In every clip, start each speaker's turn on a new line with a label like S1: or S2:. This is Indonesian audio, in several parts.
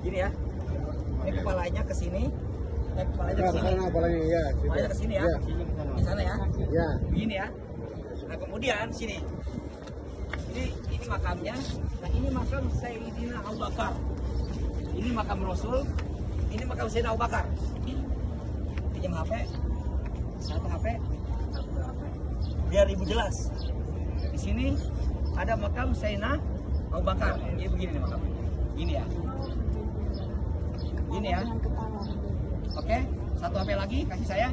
S1: Gini ya. Ini kepalanya ke sini. Kepalanya ke sini. Kepalanya ke sini ya. Di sana ya.
S2: Ya.
S1: Begini ya. Nah, kemudian sini. Ini makamnya. Nah, ini makam Sayyidina Abu Bakar. Ini makam Rasul. Ini makam Sayyidina Abu Bakar. Pinjam HP. Satu HP. Biar ibu jelas. Di sini ada makam Sayyidina Abu Bakar. Ini begini nih makamnya. Gini ya. Gini ya. Oke, satu HP lagi kasih saya.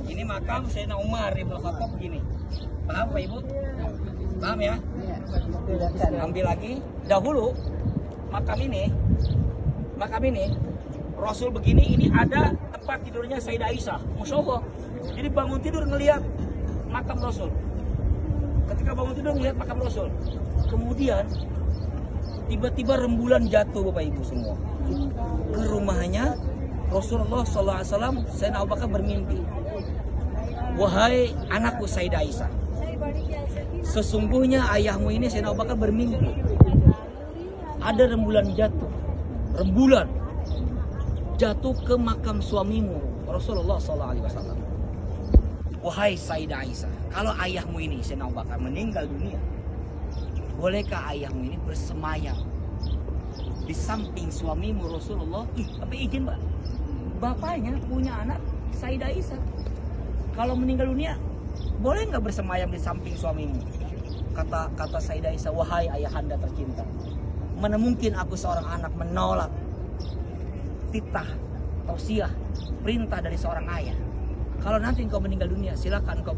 S1: Ini makam Sayyidina Umar Ibn Khattab begini. Paham Pak Ibu? Paham ya? Ambil lagi. Dahulu makam ini Rasul begini, ini ada tempat tidurnya Sayyidah Aisyah. Masya Allah. Jadi bangun tidur ngelihat makam Rasul. Ketika bangun tidur ngelihat makam Rasul. Kemudian tiba-tiba rembulan jatuh Bapak Ibu semua ke rumahnya Rasulullah SAW. Sayyidina Abu Bakar bermimpi, wahai anakku Sayyidah Aisyah, sesungguhnya ayahmu ini Sayyidina Abu Bakar bermimpi ada rembulan jatuh ke makam suamimu Rasulullah SAW. Wahai Sayyidah Aisyah, kalau ayahmu ini Sayyidina Abu Bakar meninggal dunia, bolehkah ayahmu ini bersemayam di samping suamimu Rasulullah? Tapi izin Pak, bapaknya punya anak Sayyidah Aisyah. Kalau meninggal dunia, boleh nggak bersemayam di samping suamimu? Kata Sayyidah Aisyah, wahai ayahanda tercinta, mana mungkin aku seorang anak menolak titah, tausiah, perintah dari seorang ayah. Kalau nanti engkau meninggal dunia, silakan engkau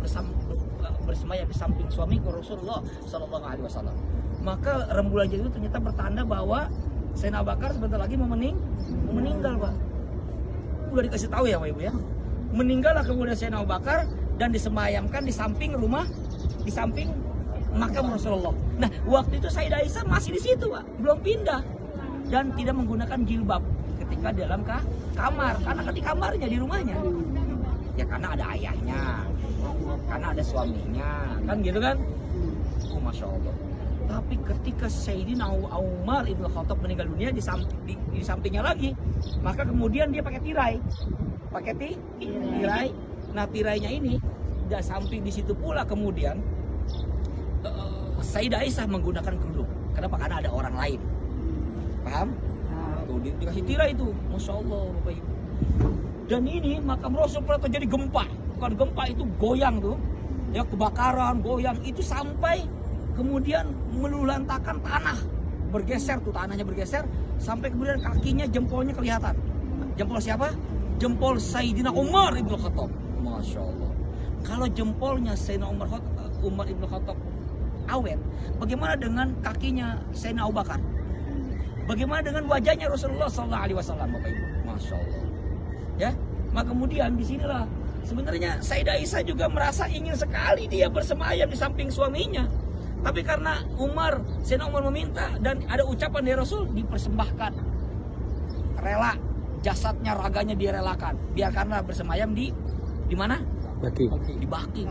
S1: bersemayam di samping suamiku Rasulullah Sallallahu Alaihi Wasallam. Maka rembulan itu ternyata bertanda bahwa Sayyidina Abu Bakar sebentar lagi mau meninggal Pak. Udah dikasih tahu ya Pak Ibu ya. Meninggallah kemudian Sayyidina Abu Bakar dan disemayamkan di samping rumah, di samping makam Rasulullah. Nah, waktu itu Sayyidah Aisyah masih di situ Pak, belum pindah dan tidak menggunakan jilbab ketika dalam kamar, karena di kamarnya, di rumahnya. Ya karena ada ayahnya, karena ada suaminya, kan gitu kan? Oh, Masya Allah. Tapi ketika Sayyidina Umar Ibn Khattab meninggal dunia di sampingnya lagi, maka kemudian dia pakai tirai. Tirai. Nah, tirainya ini di samping di situ pula kemudian Sayyidah Aisyah menggunakan kerudung. Kenapa? Karena ada orang lain. Paham? Tuh dikasih tirai itu. Masya Allah Bapak Ibu. Dan ini makam Rasul pernah terjadi gempa. Bukan gempa, itu goyang tuh. Ya, kebakaran, goyang itu sampai kemudian melulantakan tanah, bergeser tuh, tanahnya bergeser sampai kemudian kakinya, jempolnya kelihatan. Jempol siapa? Jempol Sayyidina Umar Ibn Khattab. Masya Allah. Kalau jempolnya Sayyidina Umar Ibn Khattab awet, bagaimana dengan kakinya Sayyidina Abu Bakar? Bagaimana dengan wajahnya Rasulullah Sallallahu Alaihi Wasallam, Bapak Ibu? Masya Allah. Ya, maka kemudian disinilah sebenarnya Sayyidah Aisyah juga merasa ingin sekali dia bersemayam di samping suaminya. Tapi karena Sayyidina Umar meminta dan ada ucapan dari Rasul, dipersembahkan. Rela, jasadnya, raganya direlakan. Biarkanlah bersemayam di mana?
S2: Baki.
S1: Di Baki.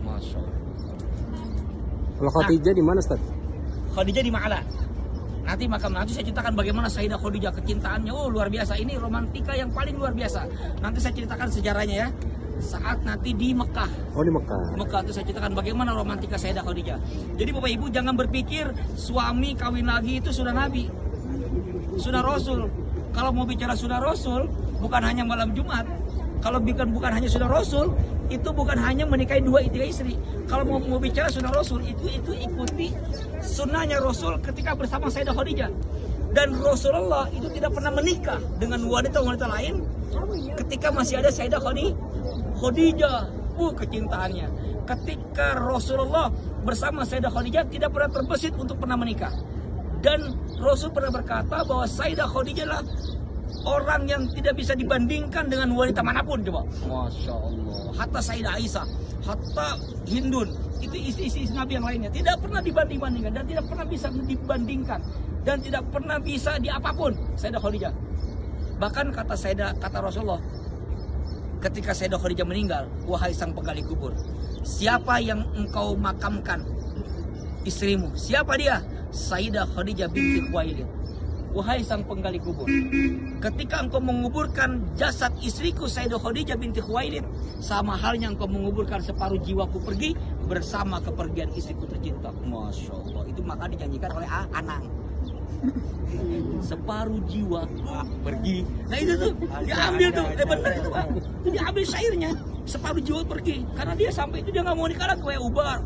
S1: Masya Allah.
S2: Kalau Khadijah di mana, Ustaz?
S1: Khadijah di Ma'la. Nanti saya ceritakan bagaimana Sayyidah Khadijah, kecintaannya. Oh, luar biasa. Ini romantika yang paling luar biasa. Nanti saya ceritakan sejarahnya ya. Saat nanti di Mekah.
S2: Oh, di Mekah.
S1: Mekah itu saya ceritakan bagaimana romantika Sayyidah Khadijah. Jadi Bapak Ibu jangan berpikir suami kawin lagi itu sudah Nabi, sudah Rasul. Kalau mau bicara sudah Rasul, bukan hanya malam Jumat. Kalau bukan hanya sudah Rasul, itu bukan hanya menikahi 2-3 istri. Kalau mau bicara sunnah Rasul, itu ikuti sunnahnya Rasul ketika bersama Sayyidah Khadijah. Dan Rasulullah itu tidak pernah menikah dengan wanita-wanita lain ketika masih ada Sayyidah Khadijah. Kecintaannya. Ketika Rasulullah bersama Sayyidah Khadijah tidak pernah terbesit untuk pernah menikah. Dan Rasul pernah berkata bahwa Sayyidah Khadijah lah orang yang tidak bisa dibandingkan dengan wanita manapun, coba. Masya Allah. Hatta Sayyidah Aisyah, hatta Hindun, itu istri-istri Nabi yang lainnya tidak pernah dibanding-bandingkan dan tidak pernah bisa dibandingkan dan tidak pernah bisa di apapun Sayyidah Khadijah. Bahkan kata Rasulullah ketika Sayyidah Khadijah meninggal, wahai sang penggali kubur, siapa yang engkau makamkan istrimu? Siapa dia? Sayyidah Khadijah binti Khuwailid. wahai sang penggali kubur, ketika engkau menguburkan jasad istriku Sayyidah Khadijah binti Khuwailid, sama halnya engkau menguburkan separuh jiwaku pergi bersama kepergian istriku tercinta. Masya Allah, itu maka dinyanyikan oleh Anang. Separuh jiwa pergi. Nah itu tuh diambil tuh, benar itu Pak. Itu diambil syairnya. Separuh jiwa pergi, karena dia sampai itu dia nggak mau nikah lagi. Wahai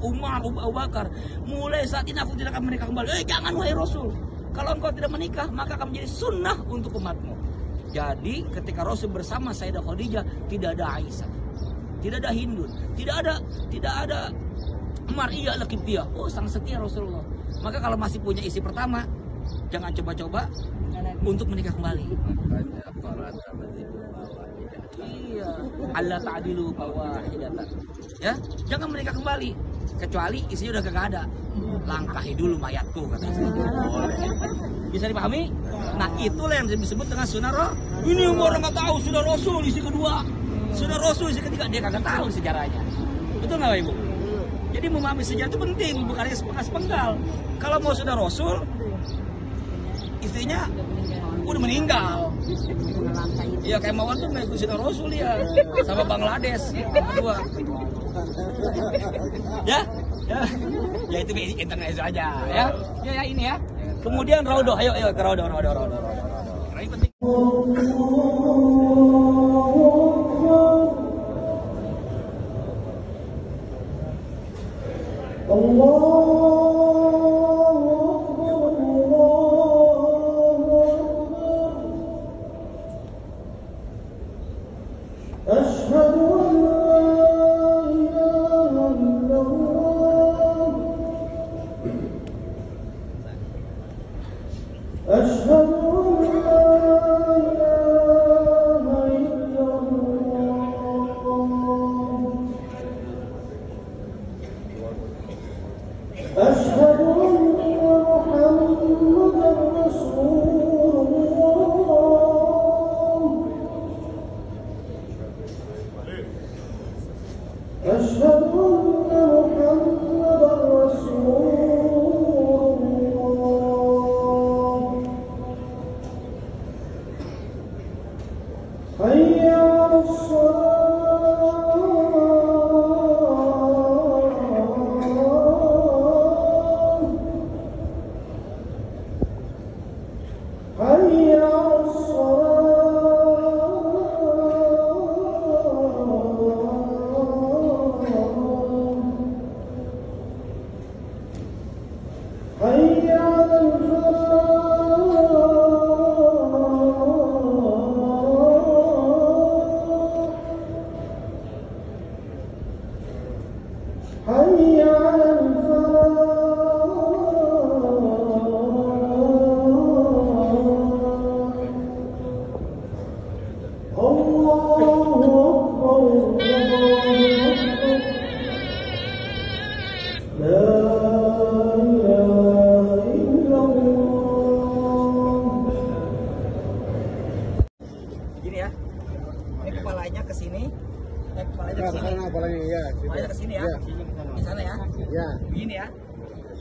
S1: Umar, Abu Bakar, mulai saat ini aku tidak akan menikah kembali. Jangan wahai Rasul, kalau engkau tidak menikah maka akan menjadi sunnah untuk umatmu. Jadi ketika Rasul bersama Sayyidah Khadijah, tidak ada Aisyah, tidak ada Hindun, tidak ada Maria Al-Qibtiyah. Oh, sang setia Rasulullah. Maka kalau masih punya istri pertama, jangan coba-coba untuk menikah kembali. Iya, Allah ta'dilu fawahidatan. Ya, jangan menikah kembali kecuali isinya udah gak ada. Langkahi dulu mayatku katanya. Bisa dipahami? Nah, itulah yang disebut dengan sunnah roh. Ini orang nggak tahu sunnah Rasul isi kedua, sunnah Rasul isi ketiga, dia kagak tahu sejarahnya. Betul nggak Ibu? Jadi memahami sejarah itu penting, bukan hanya sepenggal. Kalau mau sunnah Rasul, istrinya udah meninggal. Iya, kayak Mawar tuh mengikuti sunnah Rasul ya, sama Bangladesh berdua. Ya, itu internet aja ya. Ya ini ya. Kemudian Raudoh, ayo ke Raudoh. Ini penting. Kepalanya ke sini ya. Di sana ya. Ya. Begini ya.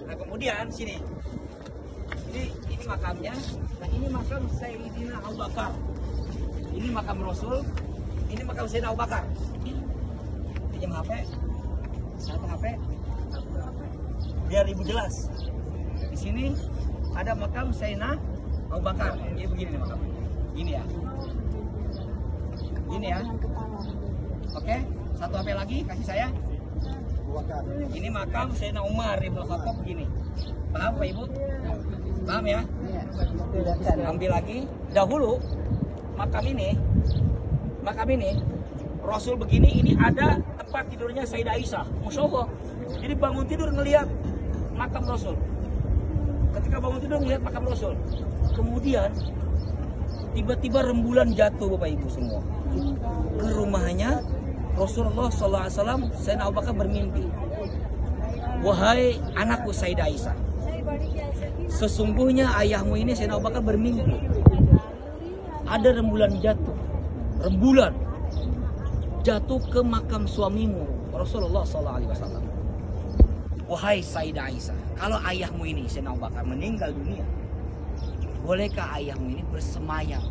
S1: Nah, kemudian sini. Ini makamnya. Nah, ini makam Sayyidina Abu Bakar. Ini makam Rasul. Ini makam Sayyidina Abu Bakar. Pinjam HP. Satu HP. Biar ibu jelas. Di sini ada makam Sayyidina Abu Bakar. Ini begini nih makam. Ini ya. Ini ya. Oke. Satu HP lagi kasih saya. Ini makam Sayyidina Umar Ibn Khattab begini. Paham Pak Ibu? Paham ya? Ambil lagi. Dahulu makam ini Rasul begini, ini ada tempat tidurnya Sayyidah Aisyah. Masya Allah. Jadi bangun tidur ngelihat makam Rasul. Ketika bangun tidur ngelihat makam Rasul. Kemudian tiba-tiba rembulan jatuh Bapak Ibu semua ke rumahnya Rasulullah SAW. Sayyidina Abu Bakar bermimpi, wahai anakku Sayyidah Aisyah, sesungguhnya ayahmu ini Sayyidina Abu Bakar bermimpi ada rembulan jatuh ke makam suamimu Rasulullah SAW. Wahai Sayyidah Aisyah, kalau ayahmu ini Sayyidina Abu Bakar meninggal dunia, bolehkah ayahmu ini bersemayam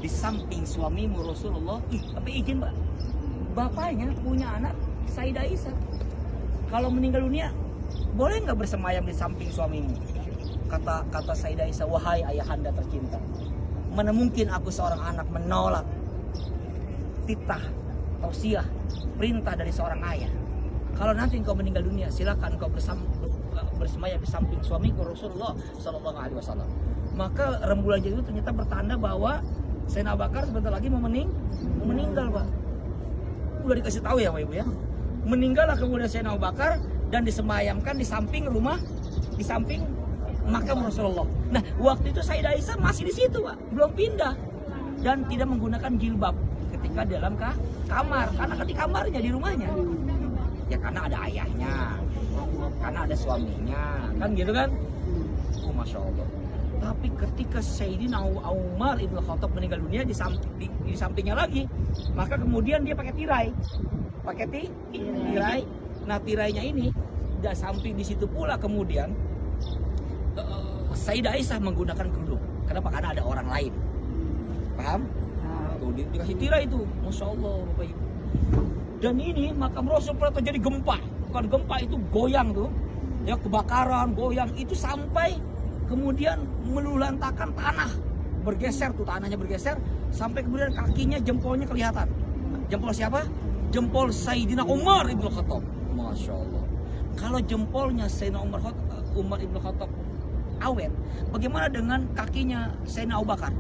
S1: di samping suamimu Rasulullah? Tapi izin Pak, bapaknya punya anak Sayyidah Aisyah. Kalau meninggal dunia, boleh nggak bersemayam di samping suamimu? Kata Sayyidah Aisyah, wahai ayahanda tercinta, mana mungkin aku seorang anak menolak titah, tausiah, perintah dari seorang ayah. Kalau nanti engkau meninggal dunia, silakan engkau bersemayam di samping suamiku Rasulullah Shallallahu Alaihi Wasallam. Maka rembulan jadi itu ternyata bertanda bahwa Sayyidina Abu Bakar sebentar lagi mau meninggal Pak. Udah dikasih tahu ya Pak Ibu ya. Meninggallah kemudian Sayyidina Abu Bakar dan disemayamkan di samping rumah, di samping makam Rasulullah. Nah waktu itu Sayyidah Aisyah masih di situ Pak, belum pindah dan tidak menggunakan jilbab ketika dalam kamar, karena di kamarnya di rumahnya. Ya karena ada ayahnya, karena ada suaminya, kan gitu kan? Oh Masya Allah. Tapi ketika Sayyidina Umar Ibn Khattab meninggal dunia di sampingnya lagi, maka kemudian dia pakai tirai, tirai. Nah tirainya ini di samping di situ pula kemudian Sayyidah Aisyah menggunakan kerudung. Kenapa? Karena ada orang lain. Paham? Tuh dikasih tirai itu, Masya Allah Bapak Ibu. Dan ini makam Rasul pernah terjadi gempa. Bukan gempa, itu goyang tuh. Ya kebakaran, goyang. Itu sampai kemudian melulantakan tanah. Bergeser tuh, tanahnya bergeser. Sampai kemudian kakinya, jempolnya kelihatan. Jempol siapa? Jempol Sayyidina Umar Ibn Khattab. Masya Allah. Kalau jempolnya Sayyidina Umar Ibn Khattab awet, bagaimana dengan kakinya Sayyidina Abu Bakar?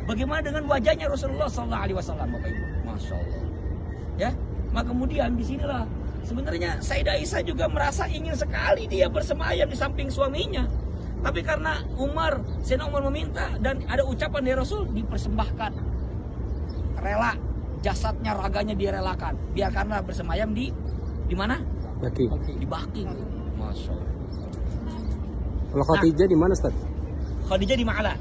S1: Bagaimana dengan wajahnya Rasulullah SAW, Bapak Ibu? Masya Allah. Ya, maka kemudian disinilah sebenarnya Sayyidah Aisyah juga merasa ingin sekali dia bersemayam di samping suaminya. Tapi karena Sayyidina Umar meminta dan ada ucapan dari Rasul, dipersembahkan. Rela, jasadnya, raganya direlakan. Biarkanlah bersemayam di mana?
S2: Baki.
S1: Di Baki. Masya Allah.
S2: Kalau Khadijah di mana, Ustaz?
S1: Khadijah di Ma'la.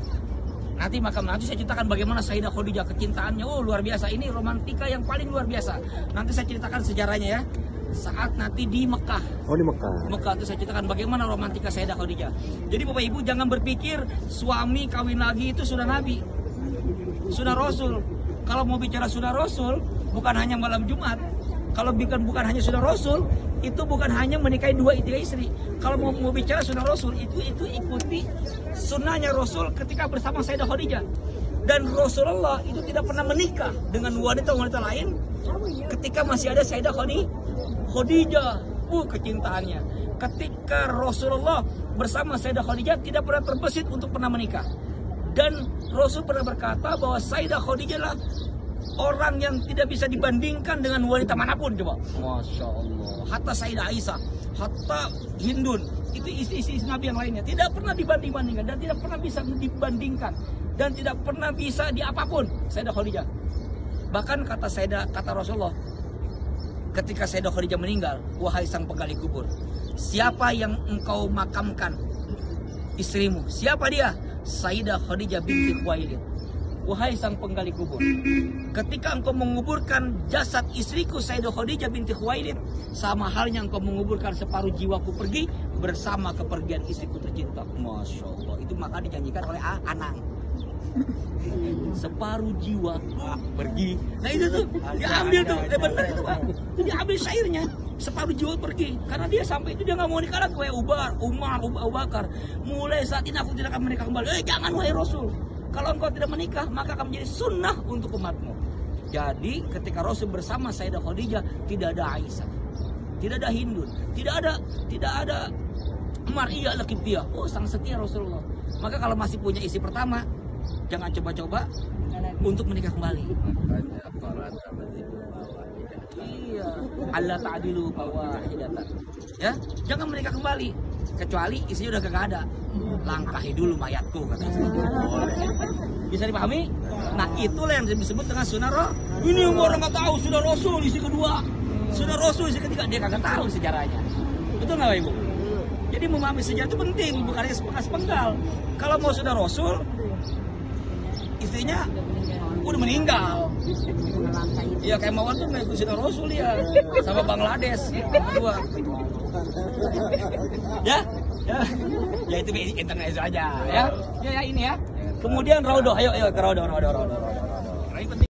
S1: Nanti saya ceritakan bagaimana Sayyidah Khadijah kecintaannya. Oh luar biasa, ini romantika yang paling luar biasa. Nanti saya ceritakan sejarahnya ya. Saat nanti di Mekah.
S2: Oh di Mekah.
S1: Mekah itu saya ceritakan bagaimana romantika Sayyidah Khadijah. Jadi Bapak Ibu jangan berpikir suami kawin lagi itu sudah Nabi, sudah Rasul. Kalau mau bicara sudah Rasul, bukan hanya malam Jumat. Kalau bukan hanya sudah Rasul, itu bukan hanya menikahi 2-3 istri. Kalau mau bicara sunnah Rasul, itu ikuti sunnahnya Rasul ketika bersama Sayyidah Khadijah. Dan Rasulullah itu tidak pernah menikah dengan wanita-wanita lain ketika masih ada Sayyidah Khadijah. Kecintaannya. Ketika Rasulullah bersama Sayyidah Khadijah tidak pernah terbesit untuk pernah menikah. Dan Rasul pernah berkata bahwa Sayyidah Khadijah lah orang yang tidak bisa dibandingkan dengan wanita manapun, coba. Masya Allah. Hatta Sayyidah Aisyah, hatta Hindun, itu istri-istri Nabi yang lainnya tidak pernah dibandingkan dan tidak pernah bisa dibandingkan dan tidak pernah bisa di apapun Sayyidah Khadijah. Bahkan kata Rasulullah ketika Sayyidah Khadijah meninggal, wahai sang penggali kubur, siapa yang engkau makamkan istrimu? Siapa dia? Sayyidah Khadijah binti Khuwailid. Wahai sang penggali kubur, ketika engkau menguburkan jasad istriku Sayyidah Khadijah binti Khuwailid, sama halnya engkau menguburkan separuh jiwaku pergi bersama kepergian istriku tercinta. Masya Allah. Itu maka dijanjikan oleh Anang. Separuh jiwa pergi. Nah itu tuh diambil tuh, benar itu Pak. Itu diambil syairnya. Separuh jiwa pergi. Karena dia sampai itu dia nggak mau nikah lagi. Wahai Umar, Abu Bakar, mulai saat ini aku tidak akan menikah kembali. Jangan wahai Rasul. Kalau engkau tidak menikah, maka akan menjadi sunnah untuk umatmu. Jadi ketika Rasul bersama Sayyidah Khadijah, tidak ada Aisyah, tidak ada Hindun, tidak ada Maria al-Qibtiyah. Oh, sang setia Rasulullah. Maka kalau masih punya istri pertama, jangan coba-coba untuk menikah kembali. Iya, Allah ta'adilu fawahidatan. Ya, jangan menikah kembali kecuali istrinya udah gak ada. Langkahi dulu mayatku kata. Bisa dipahami? Nah, itulah yang disebut dengan sunnah Rasul. Ini orang nggak tahu sunnah Rasul istri kedua, sunnah Rasul istri ketiga, dia kagak tahu sejarahnya. Betul nggak Ibu? Jadi memahami sejarah itu penting, bukan hanya sepenggal. Kalau mau sunnah Rasul, istrinya udah meninggal. Iya kayak Mawar tuh mengikuti sunnah Rasul ya, sama Bangladesh, dua. Ya, Ya itu internet aja ya. Ya ini ya. Kemudian Raudhah, ayo ke Raudhah. Ini penting.